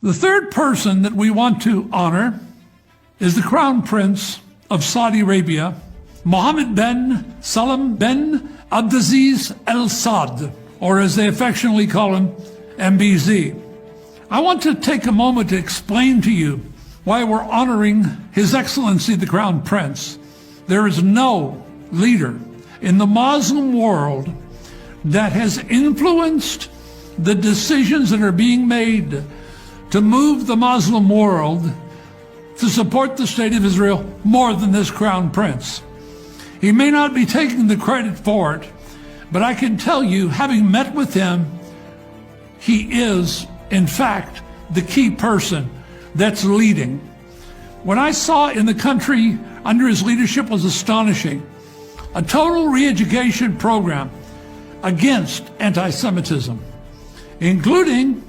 The third person that we want to honor is the Crown Prince of Saudi Arabia, Mohammed bin Salman bin Abdulaziz Al Saud, or as they affectionately call him, MBZ. I want to take a moment to explain to you why we're honoring His Excellency the Crown Prince. There is no leader in the Muslim world that has influenced the decisions that are being made to move the Muslim world to support the state of Israel more than this Crown Prince. He may not be taking the credit for it, but I can tell you, having met with him, he is, in fact, the key person that's leading. What I saw in the country under his leadership was astonishing. A total re-education program against anti-Semitism, including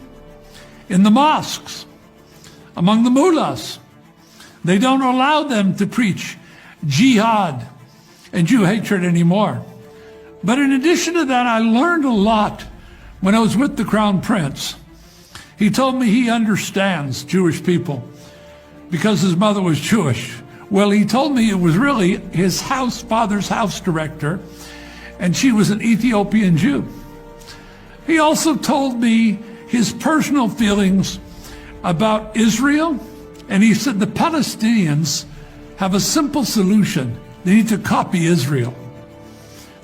in the mosques, among the mullahs. They don't allow them to preach jihad and Jew hatred anymore. But in addition to that, I learned a lot when I was with the Crown Prince. He told me he understands Jewish people because his mother was Jewish. Well, he told me it was really his father's house director, and she was an Ethiopian Jew. He also told me his personal feelings about Israel, and he said the Palestinians have a simple solution. They need to copy Israel.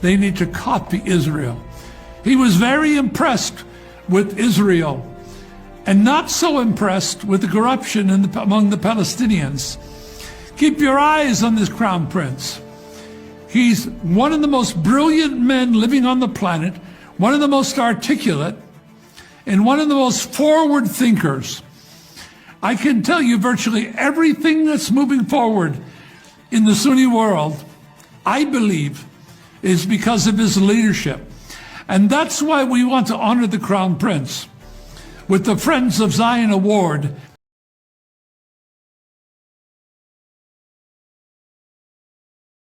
They need to copy Israel. He was very impressed with Israel and not so impressed with the corruption among the Palestinians. Keep your eyes on this Crown Prince. He's one of the most brilliant men living on the planet, one of the most articulate, and one of the most forward thinkers. I can tell you virtually everything that's moving forward in the Sunni world, I believe, is because of his leadership. And that's why we want to honor the Crown Prince with the Friends of Zion Award